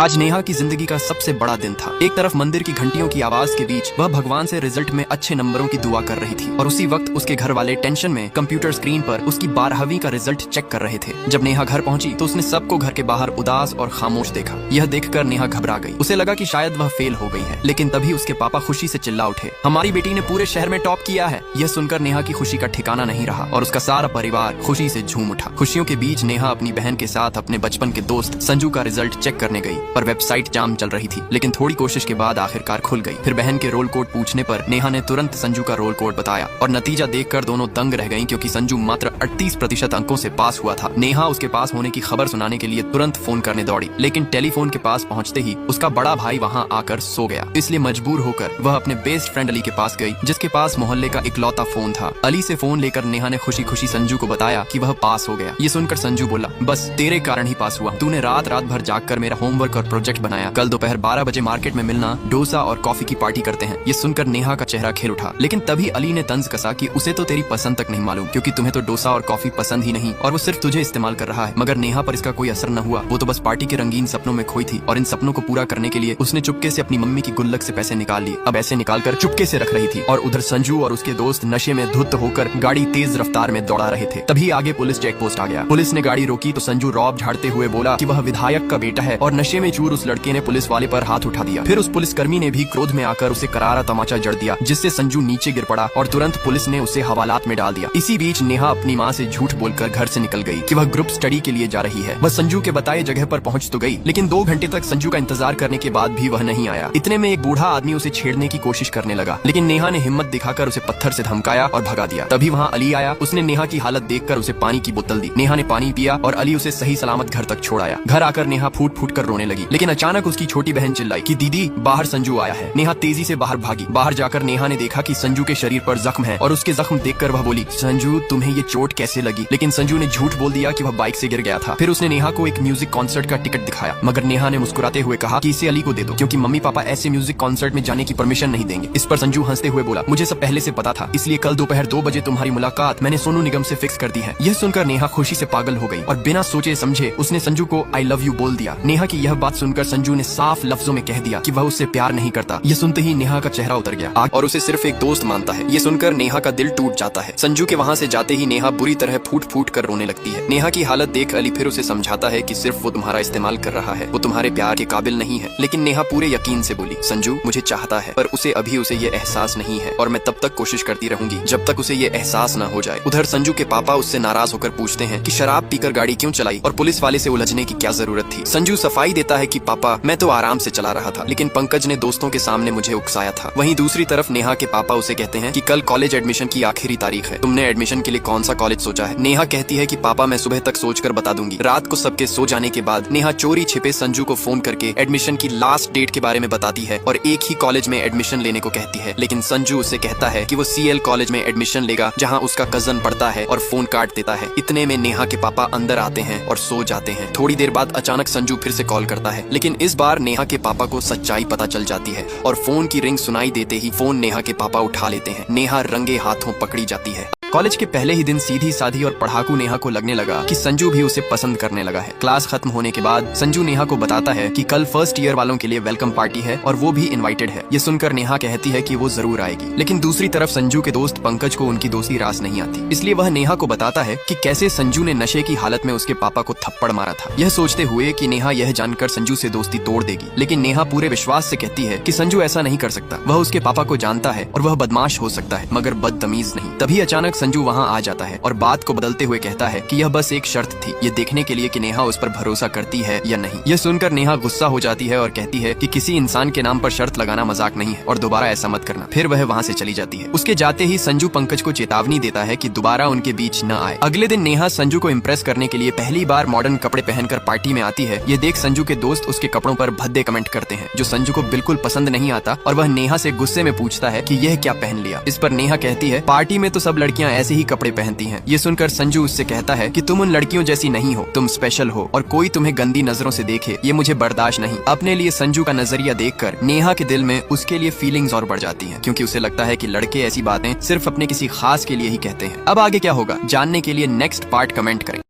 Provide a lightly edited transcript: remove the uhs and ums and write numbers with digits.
आज नेहा की जिंदगी का सबसे बड़ा दिन था। एक तरफ मंदिर की घंटियों की आवाज के बीच वह भगवान से रिजल्ट में अच्छे नंबरों की दुआ कर रही थी और उसी वक्त उसके घर वाले टेंशन में कंप्यूटर स्क्रीन पर उसकी 12वीं का रिजल्ट चेक कर रहे थे। जब नेहा घर पहुंची तो उसने सबको घर के बाहर उदास और खामोश देखा। यह देखकर नेहा घबरा गई। उसे लगा कि शायद वह फेल हो गई है, लेकिन तभी उसके पापा खुशी से चिल्ला उठे, हमारी बेटी ने पूरे शहर में टॉप किया है। यह सुनकर नेहा की खुशी का ठिकाना नहीं रहा और उसका सारा परिवार खुशी से झूम उठा। खुशियों के बीच नेहा अपनी बहन के साथ अपने बचपन के दोस्त संजू का रिजल्ट चेक करने गई, पर वेबसाइट जाम चल रही थी। लेकिन थोड़ी कोशिश के बाद आखिरकार खुल गई। फिर बहन के रोल कोड पूछने पर नेहा ने तुरंत संजू का रोल कोड बताया और नतीजा देखकर दोनों दंग रह गईं, क्योंकि संजू मात्र 38% अंकों से पास हुआ था। नेहा उसके पास होने की खबर सुनाने के लिए तुरंत फोन करने दौड़ी, लेकिन टेलीफोन के पास पहुंचते ही उसका बड़ा भाई वहां आकर सो गया। इसलिए मजबूर होकर वह अपने बेस्ट फ्रेंड अली के पास गई, जिसके पास मोहल्ले का इकलौता फोन था। अली से फोन लेकर नेहा ने खुशी खुशी संजू को बताया कि वह पास हो गया। ये सुनकर संजू बोला, बस तेरे कारण ही पास हुआ। तूने रात भर जागकर मेरा होमवर्क और प्रोजेक्ट बनाया। कल दोपहर 12 बजे मार्केट में मिलना, डोसा और कॉफी की पार्टी करते हैं। ये सुनकर नेहा का चेहरा खिल उठा। लेकिन तभी अली ने तंज कसा कि उसे तो तेरी पसंद तक नहीं मालूम, क्योंकि तुम्हें तो डोसा और कॉफी पसंद ही नहीं और वो सिर्फ तुझे इस्तेमाल कर रहा है। मगर नेहा पर इसका कोई असर न हुआ। वो तो बस पार्टी के रंगीन सपनों में खोई थी और इन सपनों को पूरा करने के लिए उसने चुपके से अपनी मम्मी की गुल्लक से पैसे निकाल लिए। अब ऐसे निकालकर चुपके से रख रही थी और उधर संजू और उसके दोस्त नशे में धुत होकर गाड़ी तेज रफ्तार में दौड़ा रहे थे। तभी आगे पुलिस चेक पोस्ट आ गया। पुलिस ने गाड़ी रोकी तो संजू रौब झाड़ते हुए बोला कि वह विधायक का बेटा है और नशे में चूर उस लड़के ने पुलिस वाले पर हाथ उठा दिया। फिर उस पुलिसकर्मी ने भी क्रोध में आकर उसे करारा तमाचा जड़ दिया, जिससे संजू नीचे गिर पड़ा और तुरंत पुलिस ने उसे हवालात में डाल दिया। इसी बीच नेहा अपनी माँ से झूठ बोलकर घर से निकल गई कि वह ग्रुप स्टडी के लिए जा रही है। वह संजू के बताए जगह पर पहुंच तो गई, लेकिन 2 घंटे तक संजू का इंतजार करने के बाद भी वह नहीं आया। इतने में एक बूढ़ा आदमी उसे छेड़ने की कोशिश करने लगा, लेकिन नेहा ने हिम्मत दिखाकर उसे पत्थर से धमकाया और भगा दिया। तभी वहाँ अली आया। उसने नेहा की हालत देखकर उसे पानी की बोतल दी। नेहा ने पानी पिया और अली उसे सही सलामत घर तक छोड़ आया। घर आकर नेहा फूट फूट कर रोने लगी, लेकिन अचानक उसकी छोटी बहन चिल्लाई कि दीदी बाहर संजू आया है। नेहा तेजी से बाहर भागी। बाहर जाकर नेहा ने देखा कि संजू के शरीर पर जख्म है और उसके जख्म देखकर वह बोली, संजू तुम्हें ये चोट कैसे लगी? लेकिन संजू ने झूठ बोल दिया कि वह बाइक से गिर गया था। फिर उसने नेहा को एक म्यूजिक कॉन्सर्ट का टिकट दिखाया, मगर नेहा ने मुस्कुराते हुए कहा कि इसे अली को दे दो, क्योंकि मम्मी पापा ऐसे म्यूजिक कॉन्सर्ट में जाने की परमिशन नहीं देंगे। इस पर संजू हंसते हुए बोला, मुझे सब पहले से पता था, इसलिए कल दोपहर 2 बजे तुम्हारी मुलाकात मैंने सोनू निगम से फिक्स कर दी है। यह सुनकर नेहा खुशी से पागल हो गई और बिना सोचे समझे उसने संजू को आई लव यू बोल दिया। नेहा की यह बात सुनकर संजू ने साफ लफ्जों में कह दिया कि वह उससे प्यार नहीं करता। यह सुनते ही नेहा का चेहरा उतर गया और उसे सिर्फ एक दोस्त मानता है। ये सुनकर नेहा का दिल टूट जाता है। संजू के वहाँ से जाते ही नेहा बुरी तरह फूट फूट कर रोने लगती है। नेहा की हालत देख अली फिर उसे समझाता है कि सिर्फ वो तुम्हारा इस्तेमाल कर रहा है, वो तुम्हारे प्यार के काबिल नहीं है। लेकिन नेहा पूरे यकीन से बोली, संजू मुझे चाहता है, पर उसे अभी उसे ये एहसास नहीं है और मैं तब तक कोशिश करती रहूंगी जब तक उसे ये एहसास न हो जाए। उधर संजू के पापा उससे नाराज होकर पूछते हैं कि शराब पीकर गाड़ी क्यों चलाई और पुलिस वाले से उलझने की क्या जरूरत थी। संजू सफाई देता है कि पापा मैं तो आराम से चला रहा था, लेकिन पंकज ने दोस्तों के सामने मुझे उकसाया था। वहीं दूसरी तरफ नेहा के पापा उसे कहते हैं कि कल कॉलेज एडमिशन की आखिरी तारीख है, तुमने एडमिशन के लिए कौन सा कॉलेज सोचा है? नेहा कहती है कि पापा मैं सुबह तक सोचकर बता दूंगी। रात को सबके सो जाने के बाद नेहा चोरी छिपे संजू को फोन करके एडमिशन की लास्ट डेट के बारे में बताती है और एक ही कॉलेज में एडमिशन लेने को कहती है। लेकिन संजू उसे कहता है कि वो CL कॉलेज में एडमिशन लेगा जहाँ उसका कजन पढ़ता है और फोन काट देता है। इतने में नेहा के पापा अंदर आते हैं और सो जाते हैं। थोड़ी देर बाद अचानक संजू फिर से कॉल करता है, लेकिन इस बार नेहा के पापा को सच्चाई पता चल जाती है और फोन की रिंग सुनाई देते ही फोन नेहा के पापा उठा लेते हैं। नेहा रंगे हाथों पकड़ी जाती है। कॉलेज के पहले ही दिन सीधी साधी और पढ़ाकू नेहा को लगने लगा कि संजू भी उसे पसंद करने लगा है। क्लास खत्म होने के बाद संजू नेहा को बताता है कि कल फर्स्ट ईयर वालों के लिए वेलकम पार्टी है और वो भी इनवाइटेड है। ये सुनकर नेहा कहती है कि वो जरूर आएगी, लेकिन दूसरी तरफ संजू के दोस्त पंकज को उनकी दोस्ती रास नहीं आती। इसलिए वह नेहा को बताता है कि कैसे संजू ने नशे की हालत में उसके पापा को थप्पड़ मारा था। यह सोचते हुए कि नेहा यह जानकर संजू से दोस्ती तोड़ देगी, लेकिन नेहा पूरे विश्वास से कहती है कि संजू ऐसा नहीं कर सकता। वह उसके पापा को जानता है और वह बदमाश हो सकता है, मगर बदतमीज नहीं। तभी अचानक संजू वहाँ आ जाता है और बात को बदलते हुए कहता है कि यह बस एक शर्त थी, ये देखने के लिए कि नेहा उस पर भरोसा करती है या नहीं। यह सुनकर नेहा गुस्सा हो जाती है और कहती है कि किसी इंसान के नाम पर शर्त लगाना मजाक नहीं है और दोबारा ऐसा मत करना। फिर वह वहाँ से चली जाती है। उसके जाते ही संजू पंकज को चेतावनी देता है कि दोबारा उनके बीच न आए। अगले दिन नेहा संजू को इम्प्रेस करने के लिए पहली बार मॉडर्न कपड़े पहनकर पार्टी में आती है। ये देख संजू के दोस्त उसके कपड़ों पर भद्दे कमेंट करते हैं, जो संजू को बिल्कुल पसंद नहीं आता और वह नेहा से गुस्से में पूछता है कि यह क्या पहन लिया। इस पर नेहा कहती है, पार्टी में तो सब लड़कियां ऐसे ही कपड़े पहनती हैं। ये सुनकर संजू उससे कहता है कि तुम उन लड़कियों जैसी नहीं हो, तुम स्पेशल हो और कोई तुम्हें गंदी नजरों से देखे ये मुझे बर्दाश्त नहीं। अपने लिए संजू का नजरिया देखकर नेहा के दिल में उसके लिए फीलिंग्स और बढ़ जाती हैं, क्योंकि उसे लगता है कि लड़के ऐसी बातें सिर्फ अपने किसी खास के लिए ही कहते हैं। अब आगे क्या होगा जानने के लिए नेक्स्ट पार्ट कमेंट करें।